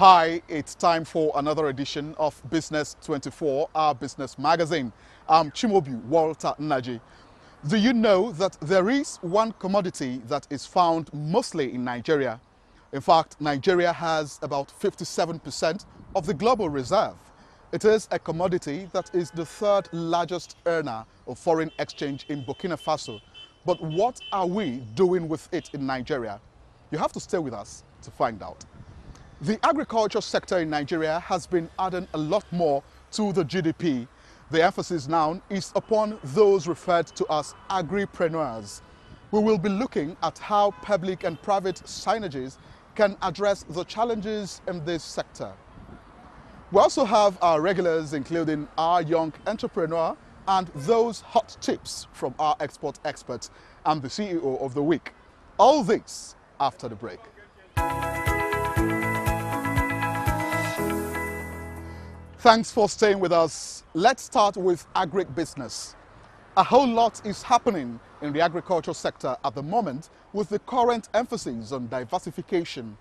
Hi, it's time for another edition of Business24, our business magazine. I'm Chimobi Walter Naji. Do you know that there is one commodity that is found mostly in Nigeria? In fact, Nigeria has about 57% of the global reserve. It is a commodity that is the third largest earner of foreign exchange in Burkina Faso. But what are we doing with it in Nigeria? You have to stay with us to find out. The agriculture sector in Nigeria has been adding a lot more to the GDP. The emphasis now is upon those referred to as agripreneurs. We will be looking at how public and private synergies can address the challenges in this sector. We also have our regulars, including our young entrepreneur and those hot tips from our export experts and the CEO of the week. All this after the break. Thanks for staying with us. Let's start with agribusiness. A whole lot is happening in the agriculture sector at the moment with the current emphasis on diversification.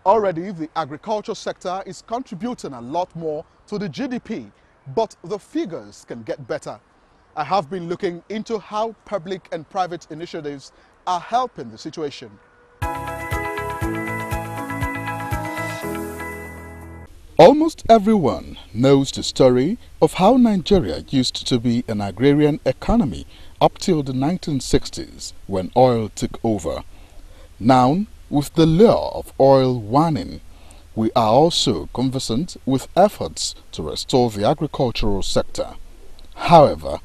Already, the agriculture sector is contributing a lot more to the GDP, but the figures can get better. I have been looking into how public and private initiatives are helping the situation. Almost everyone knows the story of how Nigeria used to be an agrarian economy up till the 1960s when oil took over. Now, with the lure of oil waning, we are also conversant with efforts to restore the agricultural sector. However,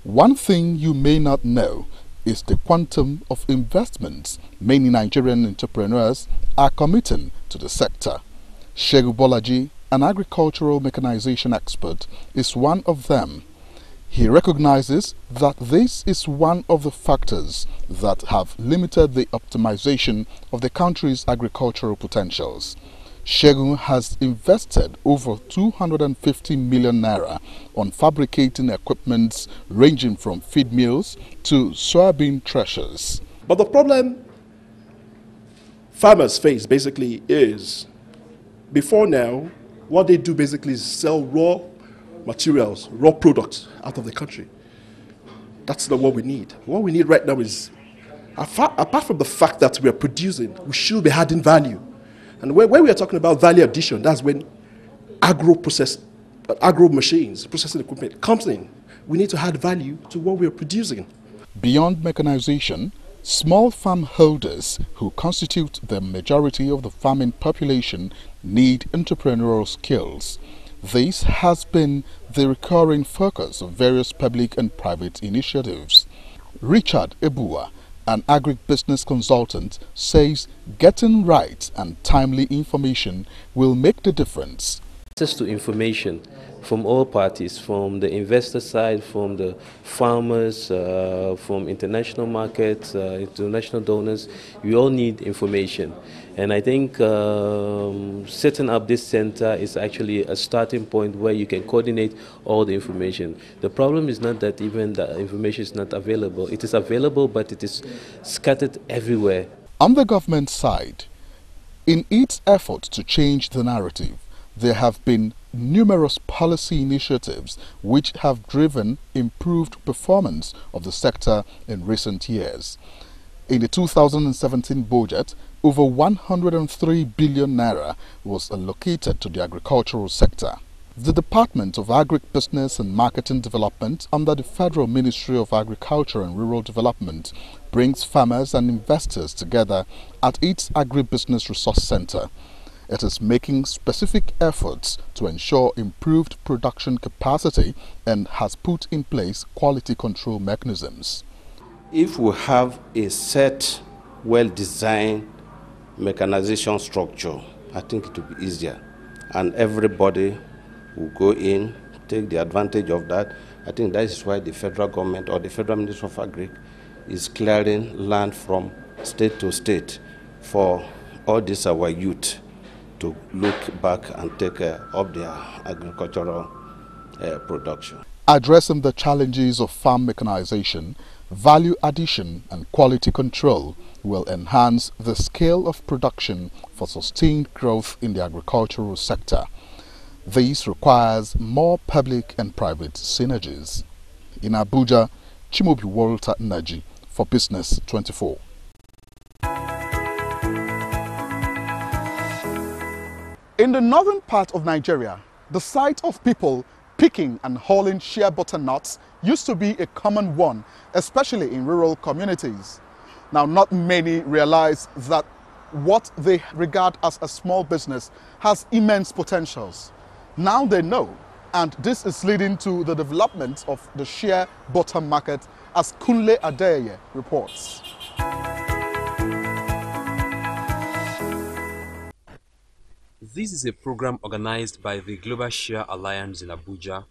one thing you may not know is the quantum of investments many Nigerian entrepreneurs are committing to the sector. Shehu Bolaji, an agricultural mechanization expert, is one of them. He recognizes that this is one of the factors that have limited the optimization of the country's agricultural potentials. Shehu has invested over 250 million naira on fabricating equipment ranging from feed mills to soybean threshers. But the problem farmers face basically is, before now, what they do basically is sell raw materials, raw products out of the country. That's not what we need. What we need right now is, apart from the fact that we are producing, we should be adding value. And when we are talking about value addition, that's when agro machines, processing equipment comes in. We need to add value to what we are producing. Beyond mechanization, small farm holders, who constitute the majority of the farming population, need entrepreneurial skills. This has been the recurring focus of various public and private initiatives. Richard Ebua, an agribusiness consultant, says getting right and timely information will make the difference. Access to information from all parties, from the investor side, from the farmers, from international markets, international donors. We all need information. And I think setting up this center is actually a starting point where you can coordinate all the information. The problem is not that even the information is not available. It is available, but it is scattered everywhere. On the government side, in its effort to change the narrative, there have been numerous policy initiatives which have driven improved performance of the sector in recent years. In the 2017 budget, over 103 billion naira was allocated to the agricultural sector. The Department of Agribusiness and Marketing Development under the Federal Ministry of Agriculture and Rural Development brings farmers and investors together at its Agribusiness Resource Center. It is making specific efforts to ensure improved production capacity and has put in place quality control mechanisms. If we have a set, well-designed mechanization structure, I think it will be easier. And everybody will go in, take the advantage of that. I think that is why the federal government or the Federal Ministry of Agri is clearing land from state to state for all this our youth to look back and take care of their agricultural production. Addressing the challenges of farm mechanization, Value addition and quality control will enhance the scale of production for sustained growth in the agricultural sector. This requires more public and private synergies. In Abuja, Chimobi Walter Naji for Business 24. In the northern part of Nigeria, the sight of people picking and hauling shea butter nuts used to be a common one, especially in rural communities. Now, not many realize that what they regard as a small business has immense potentials. Now they know, and this is leading to the development of the shea butter market, as Kunle Adeye reports. This is a program organized by the Global Share Alliance in Abuja.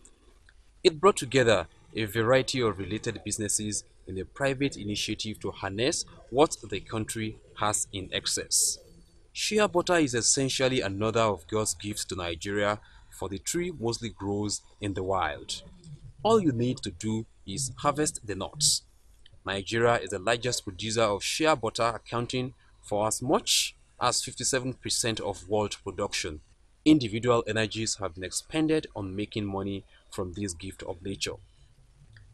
It brought together a variety of related businesses in a private initiative to harness what the country has in excess. Shea butter is essentially another of God's gifts to Nigeria, for the tree mostly grows in the wild. All you need to do is harvest the nuts. Nigeria is the largest producer of shea butter, accounting for as much as 57% of world production. Individual energies have been expended on making money from this gift of nature.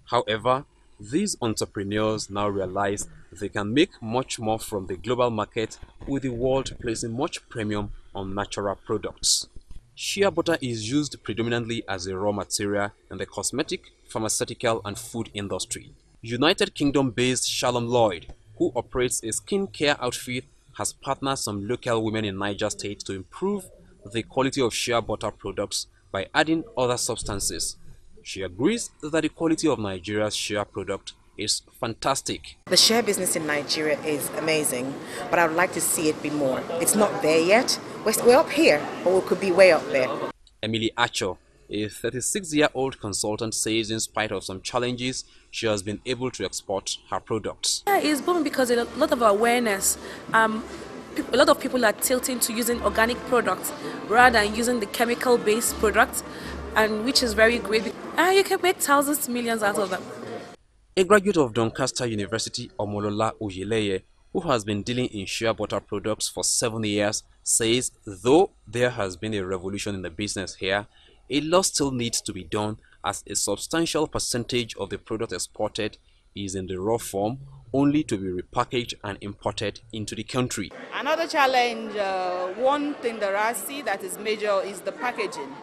However, these entrepreneurs now realize they can make much more from the global market, with the world placing much premium on natural products. Shea butter is used predominantly as a raw material in the cosmetic, pharmaceutical and food industry. United Kingdom-based Shalom Lloyd, who operates a skincare outfit, has partnered some local women in Niger State to improve the quality of shea butter products by adding other substances. She agrees that the quality of Nigeria's shea product is fantastic. The shea business in Nigeria is amazing, but I would like to see it be more. It's not there yet. We're up here, but we could be way up there. Emily Acho, a 36-year-old consultant, says in spite of some challenges, she has been able to export her products. It's booming because a lot of awareness. A lot of people are tilting to using organic products rather than using the chemical-based products, and which is very great. You can make thousands, millions out of them. A graduate of Doncaster University, Omolola Oyeleye, who has been dealing in shea butter products for 7 years, says though there has been a revolution in the business here, a lot still needs to be done, as a substantial percentage of the product exported is in the raw form, only to be repackaged and imported into the country. Another challenge, one thing that I see that is major, is the packaging.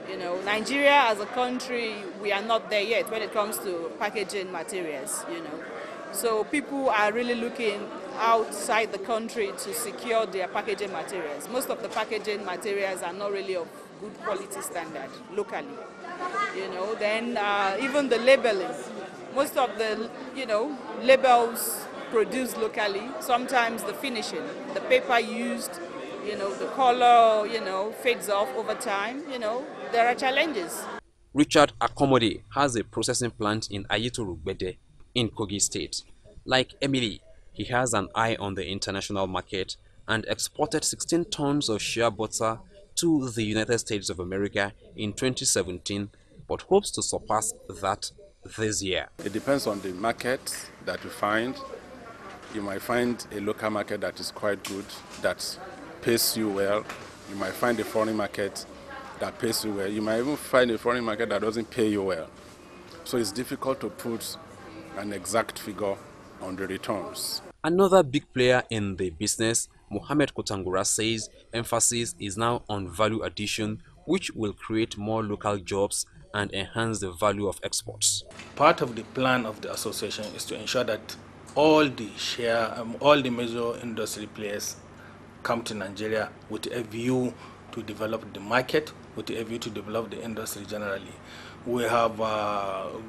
You know, Nigeria as a country, we are not there yet when it comes to packaging materials, you know. So people are really looking outside the country to secure their packaging materials. Most of the packaging materials are not really of good quality standard locally, you know. Then even the labeling, most of the, you know, labels produced locally, sometimes the finishing, the paper used, you know, the color, you know, fades off over time, you know, there are challenges. Richard Akomode has a processing plant in Ayetorugbede in Kogi State. Like Emily, he has an eye on the international market and exported 16 tons of shea butter to the United States of America in 2017, but hopes to surpass that this year. It depends on the market that you find. You might find a local market that is quite good, that pays you well. You might find a foreign market that pays you well. You might even find a foreign market that doesn't pay you well. So it's difficult to put an exact figure on the returns. Another big player in the business, Mohammed Kotangura, says emphasis is now on value addition, which will create more local jobs and enhance the value of exports. Part of the plan of the association is to ensure that all the major industry players come to Nigeria with a view to develop the market, with a view to develop the industry generally. We have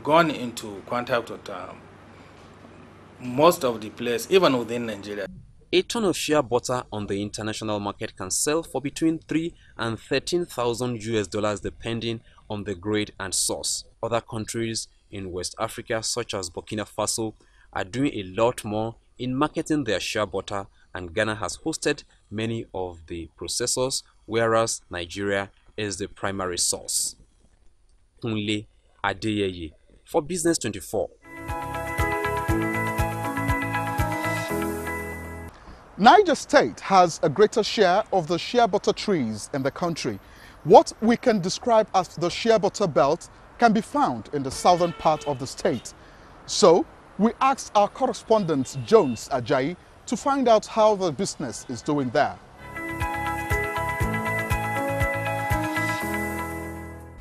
gone into contact with most of the players, even within Nigeria. A ton of shea butter on the international market can sell for between $3,000 and $13,000 depending on the grade and source. Other countries in West Africa, such as Burkina Faso, are doing a lot more in marketing their shea butter, and Ghana has hosted many of the processors, whereas Nigeria is the primary source. Kunle Adeyeye for Business 24. Niger State has a greater share of the shea butter trees in the country. What we can describe as the shea butter belt can be found in the southern part of the state. So, we asked our correspondent Jones Ajayi to find out how the business is doing there.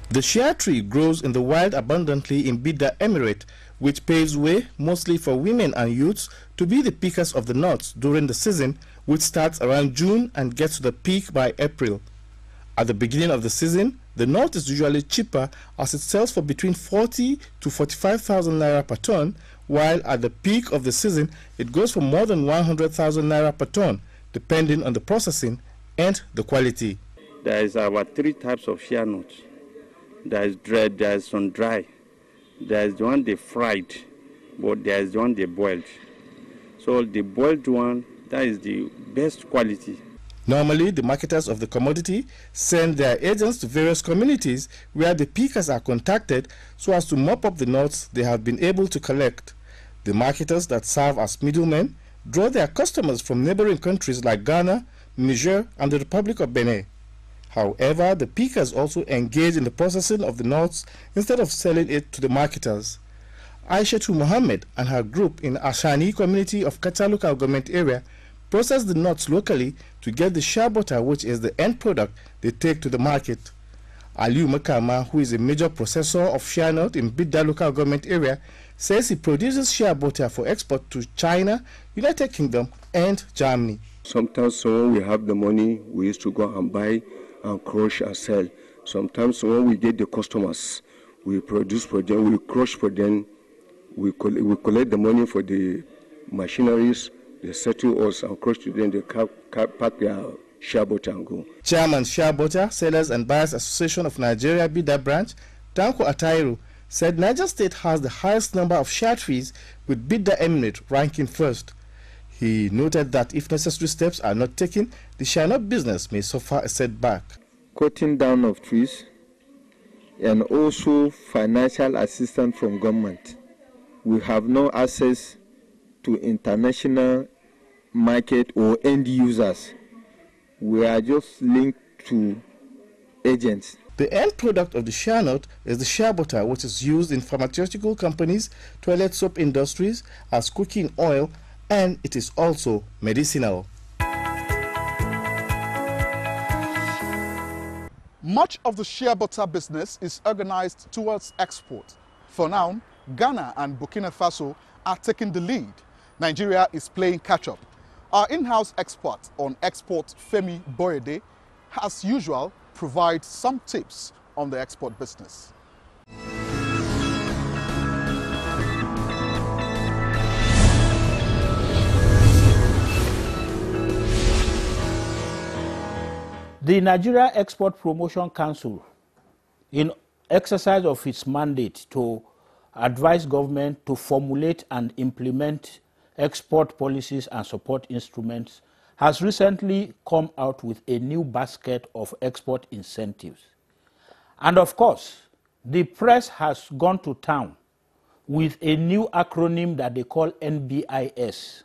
The shea tree grows in the wild abundantly in Bidda Emirate, which paves way mostly for women and youths to be the pickers of the nuts during the season, which starts around June and gets to the peak by April. At the beginning of the season, the nut is usually cheaper as it sells for between 40 to 45,000 naira per ton, while at the peak of the season, it goes for more than 100,000 naira per ton, depending on the processing and the quality. There is about 3 types of shea nuts. There is dried, there is sun dry. There is the one they fried, but there is the one they boiled. So the boiled one, that is the best quality. Normally, the marketers of the commodity send their agents to various communities where the pickers are contacted so as to mop up the nuts they have been able to collect. The marketers that serve as middlemen draw their customers from neighboring countries like Ghana, Niger, and the Republic of Benin. However, the pickers also engage in the processing of the nuts instead of selling it to the marketers. Aishatu Mohammed and her group in Ashani community of Kata local government area process the nuts locally to get the shea butter, which is the end product they take to the market. Aliu Makama, who is a major processor of shea nut in Bidda local government area, says he produces shea butter for export to China, United Kingdom, and Germany. Sometimes when we have the money, we used to go and buy and crush and sell. Sometimes when we get the customers, we produce for them, we crush for them, we collect the money for the machineries, they settle us and crush to them, they pack their shea butter and go. Chairman Shea Butter Sellers and Buyers Association of Nigeria Bidda branch, Tanko Atairu, said Niger State has the highest number of shea trees, with Bidda Emirate ranking first. He noted that if necessary steps are not taken, the shea nut business may suffer a setback. Cutting down of trees and also financial assistance from government. We have no access to international market or end users. We are just linked to agents. The end product of the shea nut is the shea butter, which is used in pharmaceutical companies, toilet soap industries, as cooking oil, and it is also medicinal. Much of the shea butter business is organized towards export. For now, Ghana and Burkina Faso are taking the lead. Nigeria is playing catch-up. Our in-house expert on export, Femi Boyede, as usual, provides some tips on the export business. The Nigeria Export Promotion Council, in exercise of its mandate to advise government to formulate and implement export policies and support instruments, has recently come out with a new basket of export incentives. And of course, the press has gone to town with a new acronym that they call NBIS.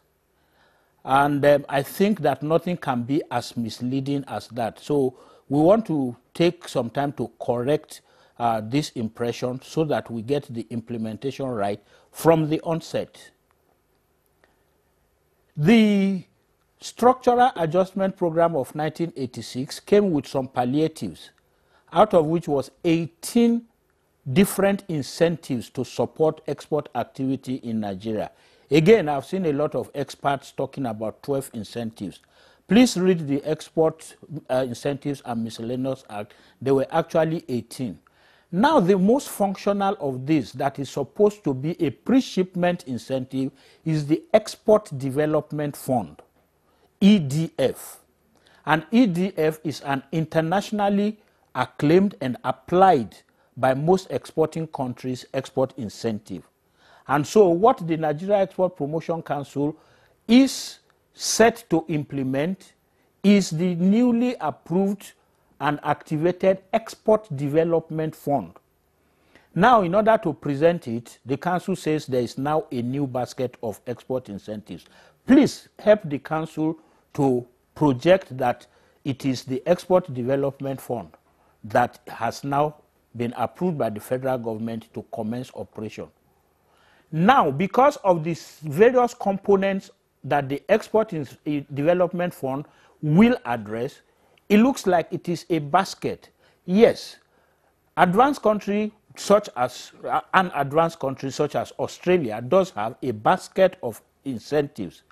And I think that nothing can be as misleading as that. So we want to take some time to correct this impression so that we get the implementation right from the onset. The Structural Adjustment Program of 1986 came with some palliatives, out of which was 18 different incentives to support export activity in Nigeria. Again, I've seen a lot of experts talking about 12 incentives. Please read the Export Incentives and Miscellaneous Act. There were actually 18. Now, the most functional of this that is supposed to be a pre-shipment incentive is the Export Development Fund, EDF. And EDF is an internationally acclaimed and applied by most exporting countries export incentive. And so what the Nigeria Export Promotion Council is set to implement is the newly approved and activated Export Development Fund. Now, in order to present it, the Council says there is now a new basket of export incentives. Please help the Council to project that it is the Export Development Fund that has now been approved by the federal government to commence operation. Now, because of these various components that the Export Development Fund will address, it looks like it is a basket. Yes, advanced country such as an advanced country such as Australia does have a basket of incentives.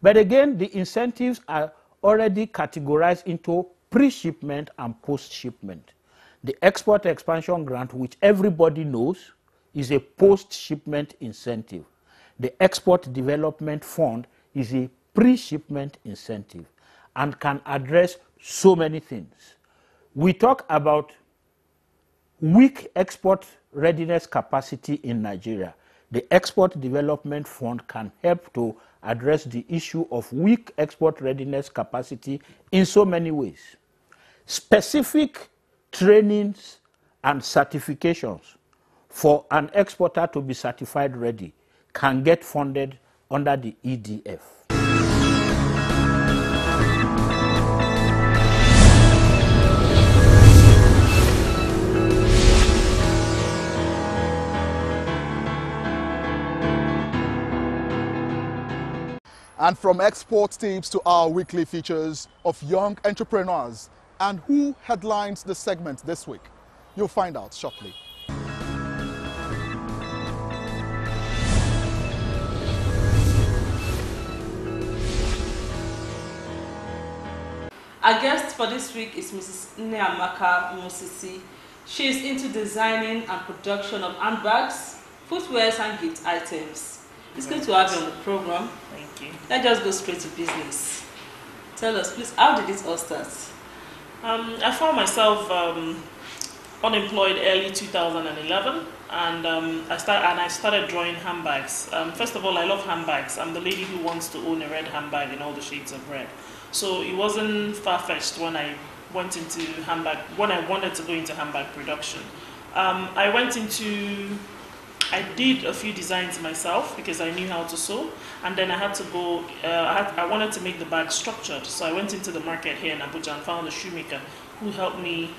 But again, the incentives are already categorized into pre-shipment and post-shipment. The Export Expansion Grant, which everybody knows, is a post-shipment incentive. The Export Development Fund is a pre-shipment incentive and can address so many things. We talk about weak export readiness capacity in Nigeria. The Export Development Fund can help to address the issue of weak export readiness capacity in so many ways. Specific trainings and certifications for an exporter to be certified ready can get funded under the EDF. And from export tips to our weekly features of young entrepreneurs and who headlines the segment this week, you'll find out shortly. Our guest for this week is Mrs. Nneamaka Mosisi. She is into designing and production of handbags, footwears and gift items. It's good to have you on the program. Thank you. Let's just go straight to business. Tell us, please, how did it all start? I found myself unemployed early 2011, and I started drawing handbags. First of all, I love handbags. I'm the lady who wants to own a red handbag in all the shades of red. So it wasn't far-fetched when I wanted to go into handbag production. I did a few designs myself because I knew how to sew, and then I had to go, I wanted to make the bag structured. So I went into the market here in Abuja and found a shoemaker who helped me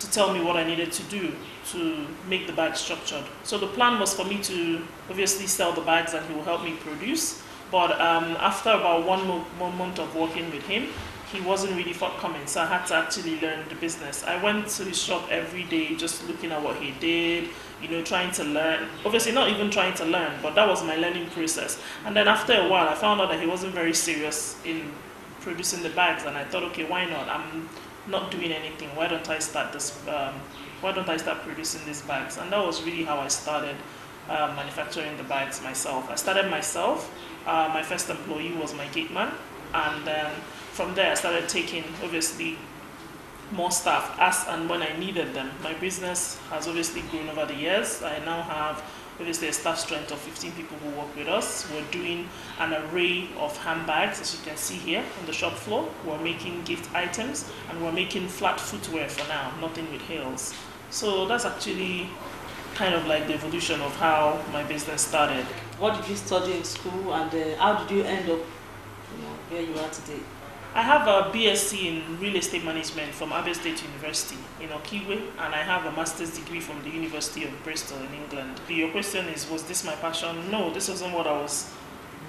to tell me what I needed to do to make the bag structured. So the plan was for me to obviously sell the bags and he will help me produce. But after about one month of working with him, he wasn't really forthcoming, so I had to actually learn the business. I went to his shop every day just looking at what he did, trying to learn. Obviously not even trying to learn, but that was my learning process. And then after a while, I found out that he wasn't very serious in producing the bags, and I thought, okay, why not? I'm not doing anything. Why don't I start producing these bags? And that was really how I started manufacturing the bags myself. I started myself. My first employee was my gate man, and then from there I started taking obviously more staff as and when I needed them. My business has obviously grown over the years. I now have obviously a staff strength of 15 people who work with us. We're doing an array of handbags, as you can see here on the shop floor. We're making gift items, and we're making flat footwear for now, nothing with heels. So that's actually kind of like the evolution of how my business started. What did you study in school, and how did you end up where you are today? I have a BSc in Real Estate Management from Abbey State University in Okigwe, and I have a master's degree from the University of Bristol in England. Your question is, was this my passion? No, this wasn't what I was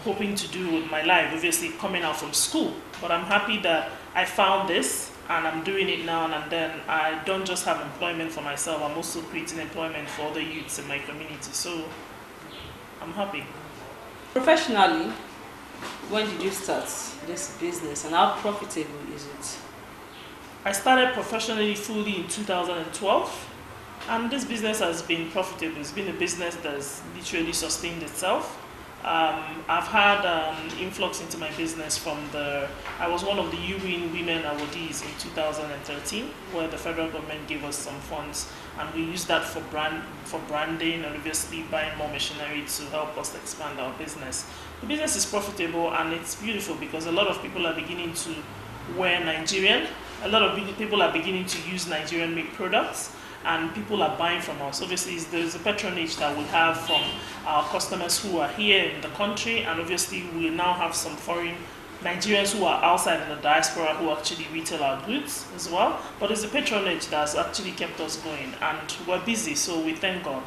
hoping to do with my life, obviously coming out from school. But I'm happy that I found this, and I'm doing it now, and then I don't just have employment for myself, I'm also creating employment for other youths in my community. So I'm happy. Professionally, when did you start this business, and how profitable is it? I started professionally fully in 2012, and this business has been profitable. It's been a business that's literally sustained itself. I've had influx into my business I was one of the UN Women Awardees in 2013, where the federal government gave us some funds, and we used that for branding and obviously buying more machinery to help us expand our business. The business is profitable, and it's beautiful because a lot of people are beginning to wear Nigerian. A lot of people are beginning to use Nigerian-made products, and people are buying from us. Obviously, there's a patronage that we have from our customers who are here in the country, and obviously we now have some foreign Nigerians who are outside in the diaspora who actually retail our goods as well. But it's the patronage that's actually kept us going, and we're busy, so we thank God.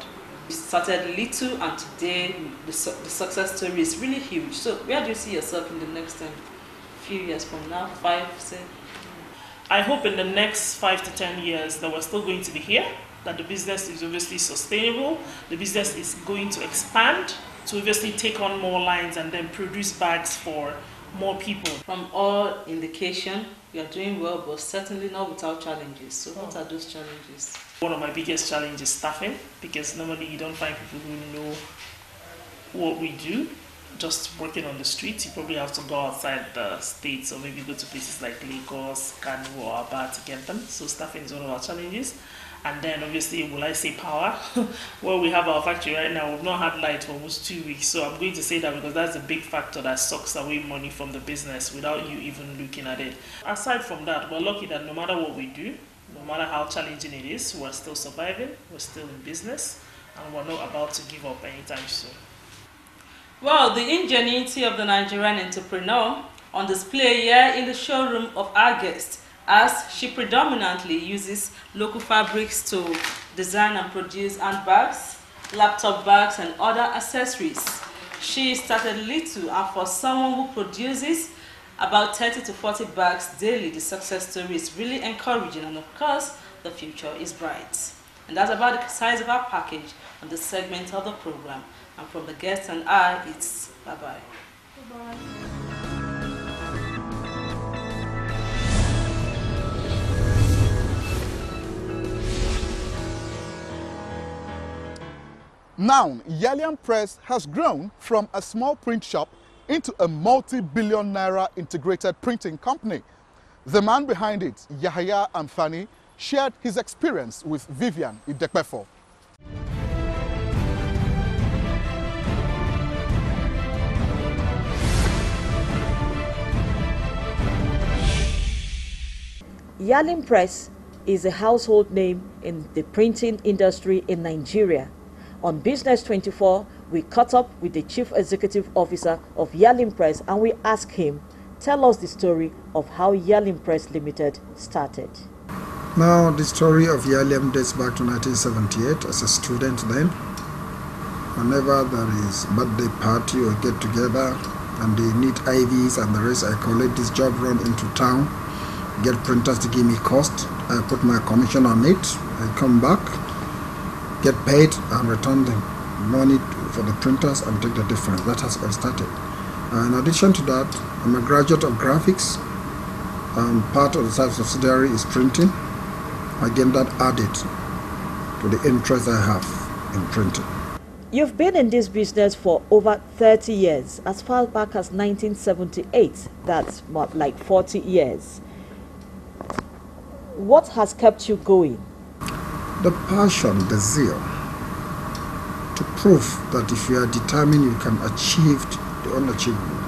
You started little, and today the success story is really huge. So where do you see yourself in the next few years from now, 5, say? I hope in the next 5 to 10 years that we're still going to be here, that the business is obviously sustainable, the business is going to expand, to obviously take on more lines and then produce bags for more people. From all indication, we are doing well, but certainly not without challenges. So what are those challenges? One of my biggest challenges is staffing, because normally you don't find people who know what we do. Just working on the streets, you probably have to go outside the states or maybe go to places like Lagos, Kano or Aba to get them. So staffing is one of our challenges. And then obviously, will I say power? Well, we have our factory right now. We've not had light for almost 2 weeks. So I'm going to say that because that's a big factor that sucks away money from the business without you even looking at it. Aside from that, we're lucky that no matter what we do, no matter how challenging it is, we're still surviving, we're still in business, and we're not about to give up anytime soon. Well, the ingenuity of the Nigerian entrepreneur on display here in the showroom of our guest, as she predominantly uses local fabrics to design and produce handbags, laptop bags, and other accessories. She started little, and for someone who produces about 30 to 40 bags daily, the success story is really encouraging, and of course, the future is bright. And that's about the size of our package on this segment of the program. And from the guests and I, it's bye-bye. Bye-bye. Now, Yalian Press has grown from a small print shop into a multi-billion naira integrated printing company. The man behind it, Yahaya Amfani, shared his experience with Vivian Idekpefo. Yalian Press is a household name in the printing industry in Nigeria. On Business24, we caught up with the Chief Executive Officer of Yalian Press and we asked him, tell us the story of how Yalian Press Limited started. Now, the story of Yalian dates back to 1978 as a student then. Whenever there is birthday party or get together and they need IVs and the rest, I collect this job run into town, get printers to give me cost, I put my commission on it, I come back, get paid and return the money for the printers and take the difference. That has all started. In addition to that, I'm a graduate of graphics. Part of the subsidiary is printing. Again, that added to the interest I have in printing. You've been in this business for over 30 years, as far back as 1978. That's what, like 40 years. What has kept you going? The passion, the zeal, to prove that if you are determined, you can achieve the unachievable.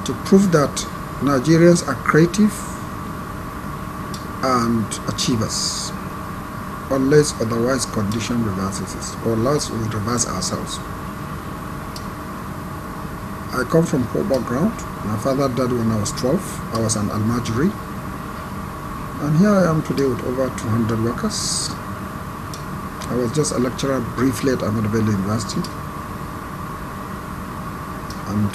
To prove that Nigerians are creative and achievers, unless otherwise condition reverses, or else we reverse ourselves. I come from poor background. My father died when I was 12. I was an almajiri. And here I am today with over 200 workers. I was just a lecturer briefly at Ahmadu Bello University. And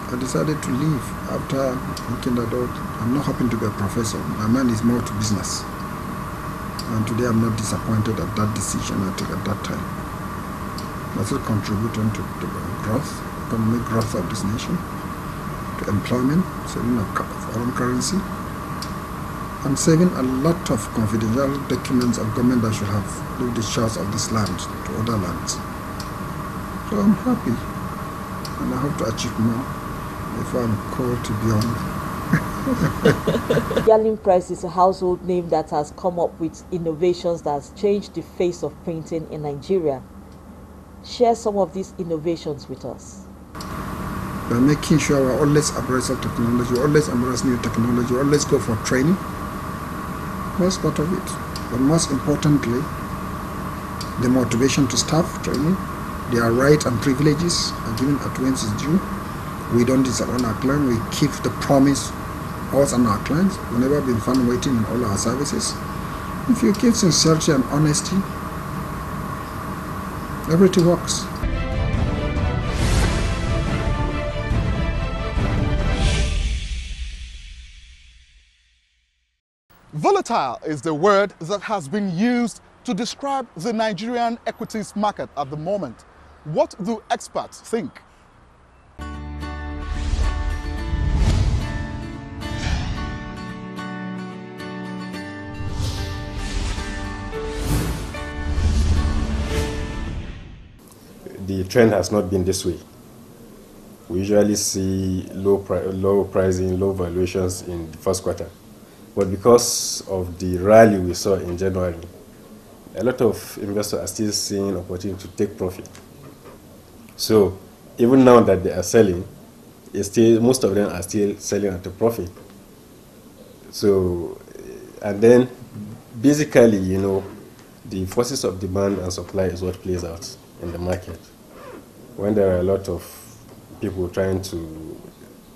I decided to leave after thinking that I'm not hoping to be a professor. My mind is more to business. And today I'm not disappointed at that decision I took at that time. I'm still contributing to the growth, economic growth of this nation, to employment, saving of foreign currency, and saving a lot of confidential documents of government that should have lived the shores of this land to other lands. So I'm happy, and I hope to achieve more before I'm called to beyond. Yalian Press is a household name that has come up with innovations that has changed the face of printing in Nigeria. Share some of these innovations with us. We're making sure we're always abreast of technology, we always embrace new technology, we always go for training. That's part of it. But most importantly, the motivation to staff training, their rights and privileges are given at once is due. We don't disappoint our clients. We keep the promise, us and our clients. We've never been found waiting in all our services. If you keep sincerity and honesty, everything works. Volatile is the word that has been used to describe the Nigerian equities market at the moment. What do experts think? The trend has not been this way. We usually see low pricing, low valuations in the first quarter. But because of the rally we saw in January, a lot of investors are still seeing opportunity to take profit. So even now that they are selling, most of them are still selling at a profit. So, and then basically, you know, the forces of demand and supply is what plays out in the market. When there are a lot of people trying to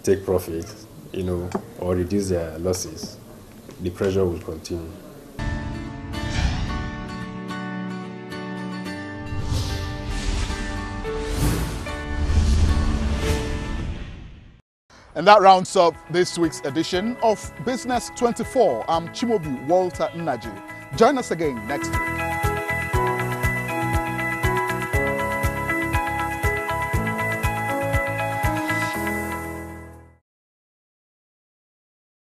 take profit, you know, or reduce their losses, the pressure will continue. And that rounds up this week's edition of Business 24. I'm Chimobi Walter Nnaji. Join us again next week.